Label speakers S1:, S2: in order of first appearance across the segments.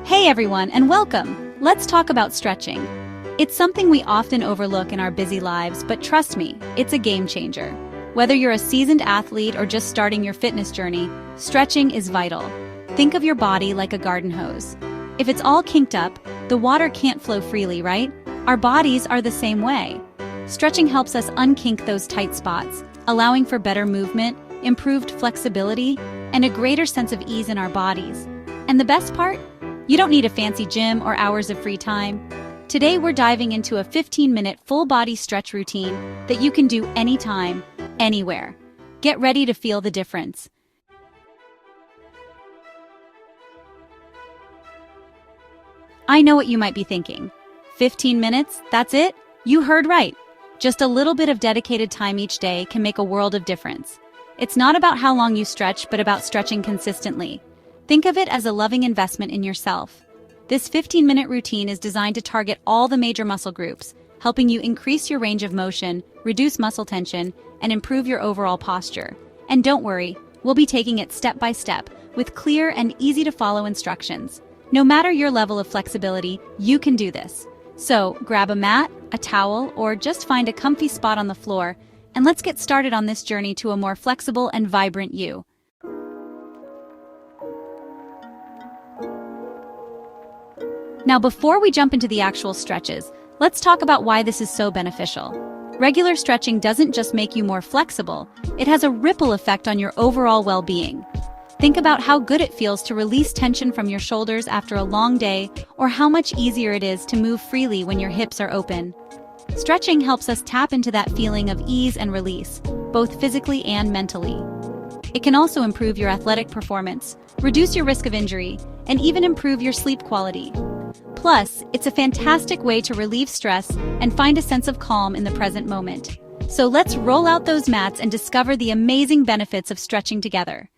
S1: Hey everyone, and welcome! Let's talk about stretching. It's something we often overlook in our busy lives, but trust me, it's a game changer. Whether you're a seasoned athlete or just starting your fitness journey, stretching is vital. Think of your body like a garden hose. If it's all kinked up, the water can't flow freely, right? Our bodies are the same way. Stretching helps us unkink those tight spots, allowing for better movement, improved flexibility, and a greater sense of ease in our bodies. And the best part? You don't need a fancy gym or hours of free time. Today we're diving into a 15-minute full-body stretch routine that you can do anytime, anywhere. Get ready to feel the difference. I know what you might be thinking. 15 minutes, that's it? You heard right. Just a little bit of dedicated time each day can make a world of difference. It's not about how long you stretch, but about stretching consistently. Think of it as a loving investment in yourself. This 15-minute routine is designed to target all the major muscle groups, helping you increase your range of motion, reduce muscle tension, and improve your overall posture. And don't worry, we'll be taking it step by step, with clear and easy-to-follow instructions. No matter your level of flexibility, you can do this. So, grab a mat, a towel, or just find a comfy spot on the floor, and let's get started on this journey to a more flexible and vibrant you. Now, before we jump into the actual stretches, let's talk about why this is so beneficial. Regular stretching doesn't just make you more flexible, it has a ripple effect on your overall well-being. Think about how good it feels to release tension from your shoulders after a long day, or how much easier it is to move freely when your hips are open. Stretching helps us tap into that feeling of ease and release, both physically and mentally. It can also improve your athletic performance, reduce your risk of injury, and even improve your sleep quality. Plus, it's a fantastic way to relieve stress and find a sense of calm in the present moment. So let's roll out those mats and discover the amazing benefits of stretching together.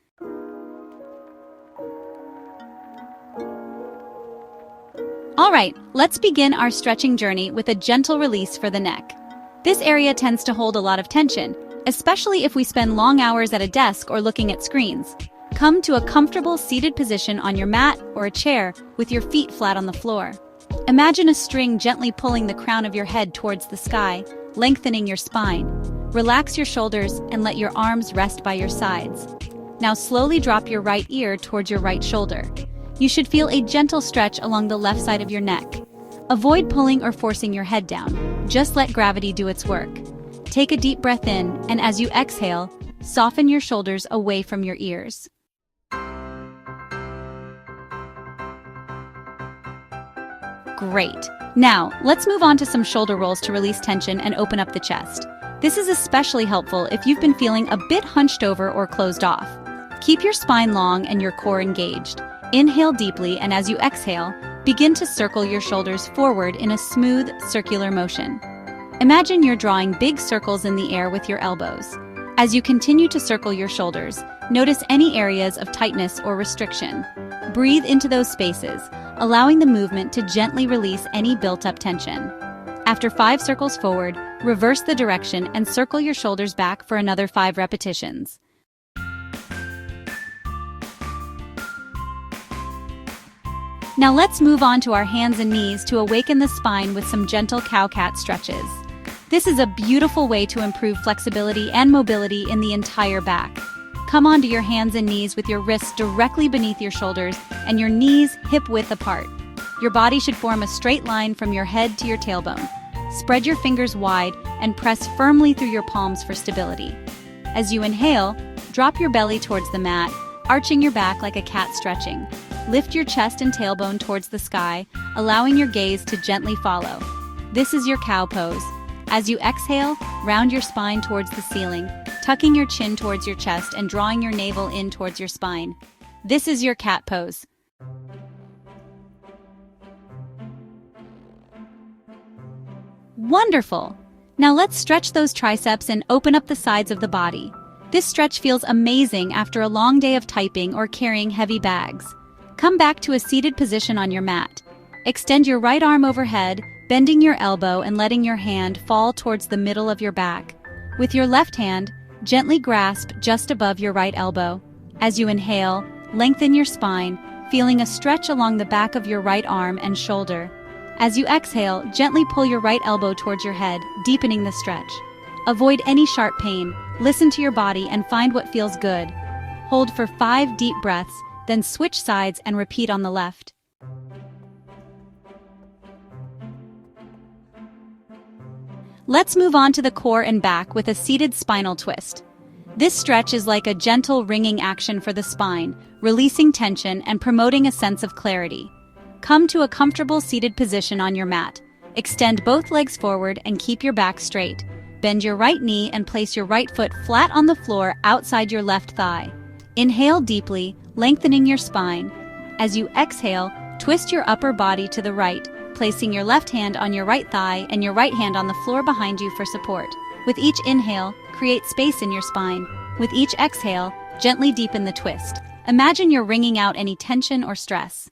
S1: All right, let's begin our stretching journey with a gentle release for the neck. This area tends to hold a lot of tension, especially if we spend long hours at a desk or looking at screens. Come to a comfortable seated position on your mat or a chair with your feet flat on the floor. Imagine a string gently pulling the crown of your head towards the sky, lengthening your spine. Relax your shoulders and let your arms rest by your sides. Now slowly drop your right ear towards your right shoulder. You should feel a gentle stretch along the left side of your neck. Avoid pulling or forcing your head down. Just let gravity do its work. Take a deep breath in, and as you exhale, soften your shoulders away from your ears. Great. Now, let's move on to some shoulder rolls to release tension and open up the chest. This is especially helpful if you've been feeling a bit hunched over or closed off. Keep your spine long and your core engaged. Inhale deeply, and as you exhale, begin to circle your shoulders forward in a smooth, circular motion. Imagine you're drawing big circles in the air with your elbows. As you continue to circle your shoulders, notice any areas of tightness or restriction. Breathe into those spaces, allowing the movement to gently release any built-up tension. After 5 circles forward, reverse the direction and circle your shoulders back for another 5 repetitions. Now let's move on to our hands and knees to awaken the spine with some gentle cow-cat stretches. This is a beautiful way to improve flexibility and mobility in the entire back. Come onto your hands and knees with your wrists directly beneath your shoulders and your knees hip-width apart. Your body should form a straight line from your head to your tailbone. Spread your fingers wide and press firmly through your palms for stability. As you inhale, drop your belly towards the mat, arching your back like a cat stretching. Lift your chest and tailbone towards the sky, allowing your gaze to gently follow. This is your cow pose. As you exhale, round your spine towards the ceiling, tucking your chin towards your chest and drawing your navel in towards your spine. This is your cat pose. Wonderful! Now let's stretch those triceps and open up the sides of the body. This stretch feels amazing after a long day of typing or carrying heavy bags. Come back to a seated position on your mat. Extend your right arm overhead, bending your elbow and letting your hand fall towards the middle of your back. With your left hand, gently grasp just above your right elbow. As you inhale, lengthen your spine, feeling a stretch along the back of your right arm and shoulder. As you exhale, gently pull your right elbow towards your head, deepening the stretch. Avoid any sharp pain, listen to your body and find what feels good. Hold for 5 deep breaths, then switch sides and repeat on the left. Let's move on to the core and back with a seated spinal twist. This stretch is like a gentle ringing action for the spine, releasing tension and promoting a sense of clarity. Come to a comfortable seated position on your mat. Extend both legs forward and keep your back straight. Bend your right knee and place your right foot flat on the floor outside your left thigh. Inhale deeply, lengthening your spine. As you exhale, twist your upper body to the right, placing your left hand on your right thigh and your right hand on the floor behind you for support. With each inhale, create space in your spine. With each exhale, gently deepen the twist. Imagine you're wringing out any tension or stress.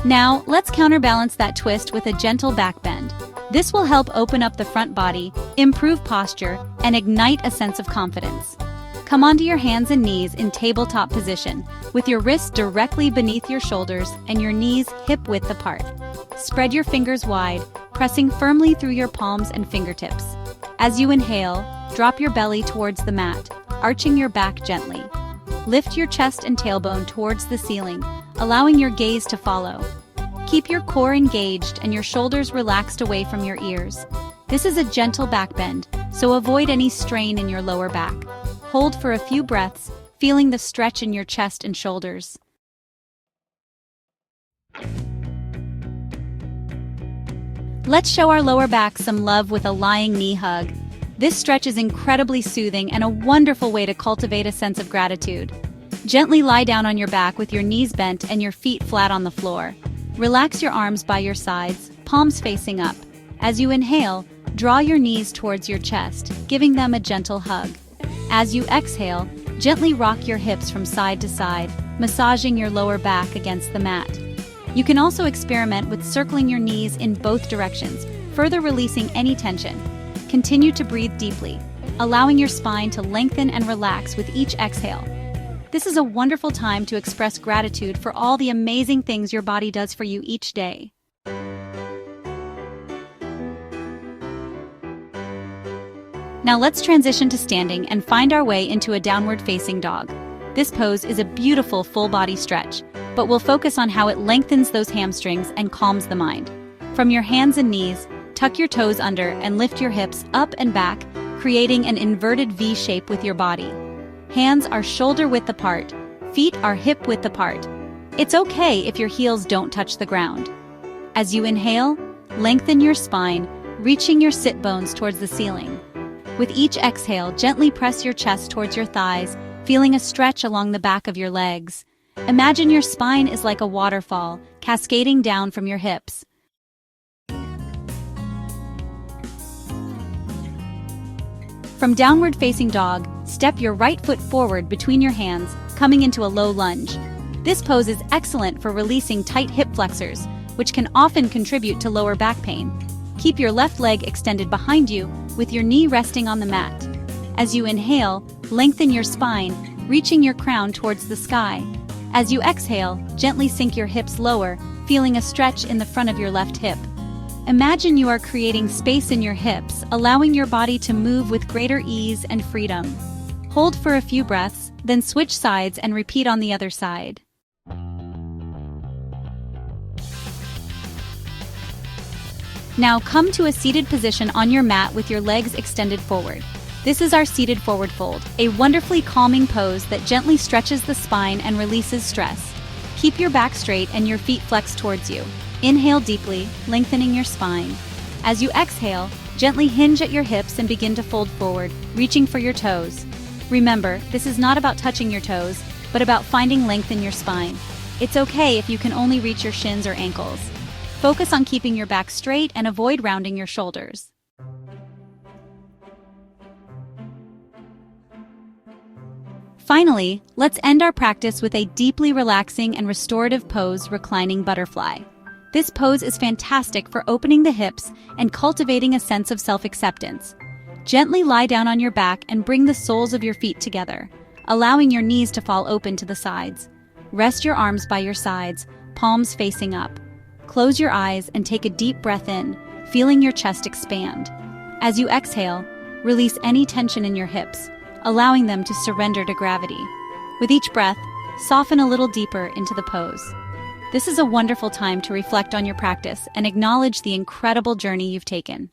S1: Now, let's counterbalance that twist with a gentle back bend. This will help open up the front body, improve posture, and ignite a sense of confidence. Come onto your hands and knees in tabletop position, with your wrists directly beneath your shoulders and your knees hip-width apart. Spread your fingers wide, pressing firmly through your palms and fingertips. As you inhale, drop your belly towards the mat, arching your back gently. Lift your chest and tailbone towards the ceiling, allowing your gaze to follow. Keep your core engaged and your shoulders relaxed away from your ears. This is a gentle back bend, so avoid any strain in your lower back. Hold for a few breaths, feeling the stretch in your chest and shoulders. Let's show our lower back some love with a lying knee hug. This stretch is incredibly soothing and a wonderful way to cultivate a sense of gratitude. Gently lie down on your back with your knees bent and your feet flat on the floor. Relax your arms by your sides, palms facing up. As you inhale, draw your knees towards your chest, giving them a gentle hug. As you exhale, gently rock your hips from side to side, massaging your lower back against the mat. You can also experiment with circling your knees in both directions, further releasing any tension. Continue to breathe deeply, allowing your spine to lengthen and relax with each exhale. This is a wonderful time to express gratitude for all the amazing things your body does for you each day. Now let's transition to standing and find our way into a downward facing dog. This pose is a beautiful full body stretch, but we'll focus on how it lengthens those hamstrings and calms the mind. From your hands and knees, tuck your toes under and lift your hips up and back, creating an inverted V shape with your body. Hands are shoulder width apart, feet are hip width apart. It's okay if your heels don't touch the ground. As you inhale, lengthen your spine, reaching your sit bones towards the ceiling. With each exhale, gently press your chest towards your thighs, feeling a stretch along the back of your legs. Imagine your spine is like a waterfall, cascading down from your hips. From downward facing dog, step your right foot forward between your hands, coming into a low lunge. This pose is excellent for releasing tight hip flexors, which can often contribute to lower back pain. Keep your left leg extended behind you, with your knee resting on the mat. As you inhale, lengthen your spine, reaching your crown towards the sky. As you exhale, gently sink your hips lower, feeling a stretch in the front of your left hip. Imagine you are creating space in your hips, allowing your body to move with greater ease and freedom. Hold for a few breaths, then switch sides and repeat on the other side. Now come to a seated position on your mat with your legs extended forward. This is our seated forward fold, a wonderfully calming pose that gently stretches the spine and releases stress. Keep your back straight and your feet flexed towards you. Inhale deeply, lengthening your spine. As you exhale, gently hinge at your hips and begin to fold forward, reaching for your toes. Remember, this is not about touching your toes, but about finding length in your spine. It's okay if you can only reach your shins or ankles. Focus on keeping your back straight and avoid rounding your shoulders. Finally, let's end our practice with a deeply relaxing and restorative pose, reclining butterfly. This pose is fantastic for opening the hips and cultivating a sense of self-acceptance. Gently lie down on your back and bring the soles of your feet together, allowing your knees to fall open to the sides. Rest your arms by your sides, palms facing up. Close your eyes and take a deep breath in, feeling your chest expand. As you exhale, release any tension in your hips, allowing them to surrender to gravity. With each breath, soften a little deeper into the pose. This is a wonderful time to reflect on your practice and acknowledge the incredible journey you've taken.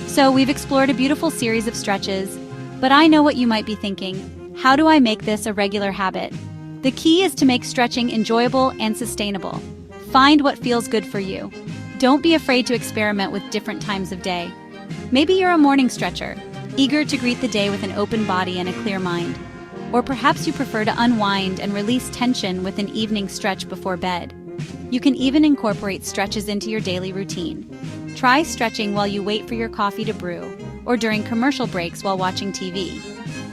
S1: So we've explored a beautiful series of stretches, but I know what you might be thinking. How do I make this a regular habit? The key is to make stretching enjoyable and sustainable. Find what feels good for you. Don't be afraid to experiment with different times of day. Maybe you're a morning stretcher, eager to greet the day with an open body and a clear mind. Or perhaps you prefer to unwind and release tension with an evening stretch before bed. You can even incorporate stretches into your daily routine. Try stretching while you wait for your coffee to brew, or during commercial breaks while watching TV.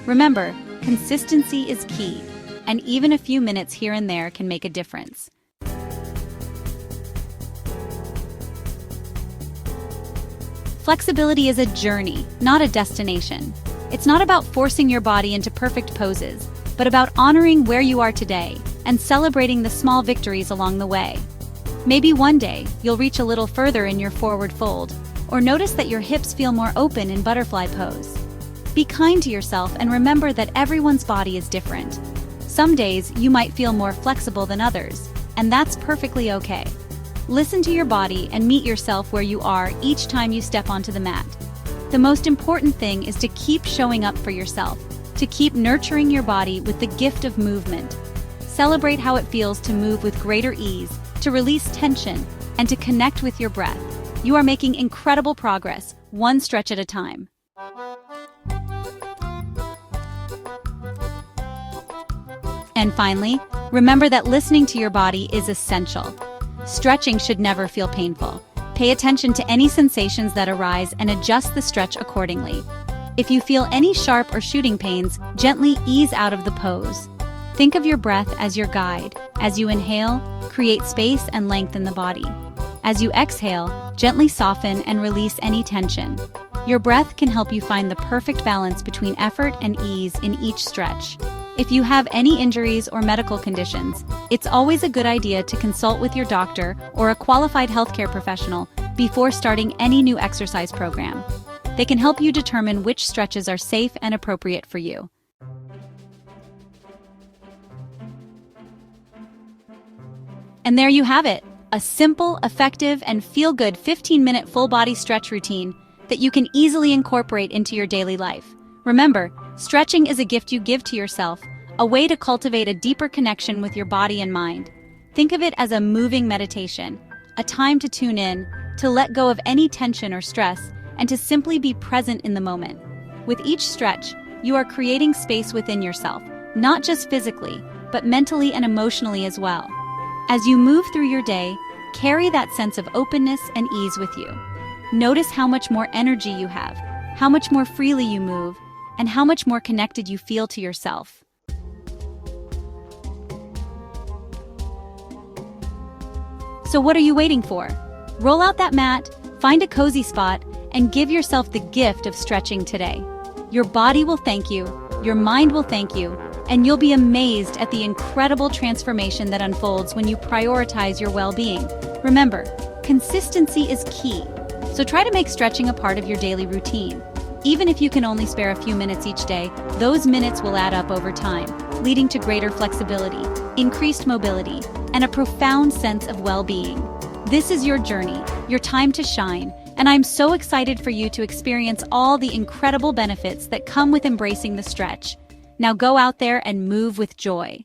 S1: Remember, consistency is key, and even a few minutes here and there can make a difference. Flexibility is a journey, not a destination. It's not about forcing your body into perfect poses, but about honoring where you are today and celebrating the small victories along the way. Maybe one day, you'll reach a little further in your forward fold, or notice that your hips feel more open in butterfly pose. Be kind to yourself and remember that everyone's body is different. Some days, you might feel more flexible than others, and that's perfectly okay. Listen to your body and meet yourself where you are each time you step onto the mat. The most important thing is to keep showing up for yourself, to keep nurturing your body with the gift of movement. Celebrate how it feels to move with greater ease, to release tension, and to connect with your breath. You are making incredible progress, one stretch at a time. And finally, remember that listening to your body is essential. Stretching should never feel painful. Pay attention to any sensations that arise and adjust the stretch accordingly. If you feel any sharp or shooting pains, gently ease out of the pose. Think of your breath as your guide. As you inhale, create space and length in the body. As you exhale, gently soften and release any tension. Your breath can help you find the perfect balance between effort and ease in each stretch. If you have any injuries or medical conditions, it's always a good idea to consult with your doctor or a qualified healthcare professional before starting any new exercise program. They can help you determine which stretches are safe and appropriate for you. And there you have it, a simple, effective, and feel-good 15-minute full-body stretch routine that you can easily incorporate into your daily life. Remember, stretching is a gift you give to yourself, a way to cultivate a deeper connection with your body and mind. Think of it as a moving meditation, a time to tune in, to let go of any tension or stress, and to simply be present in the moment. With each stretch, you are creating space within yourself, not just physically, but mentally and emotionally as well. As you move through your day, carry that sense of openness and ease with you. Notice how much more energy you have, how much more freely you move, and how much more connected you feel to yourself. So what are you waiting for? Roll out that mat, find a cozy spot, and give yourself the gift of stretching today. Your body will thank you, your mind will thank you, and you'll be amazed at the incredible transformation that unfolds when you prioritize your well-being. Remember, consistency is key, so try to make stretching a part of your daily routine. Even if you can only spare a few minutes each day, those minutes will add up over time, leading to greater flexibility, increased mobility, and a profound sense of well-being. This is your journey, your time to shine, and I'm so excited for you to experience all the incredible benefits that come with embracing the stretch. Now go out there and move with joy.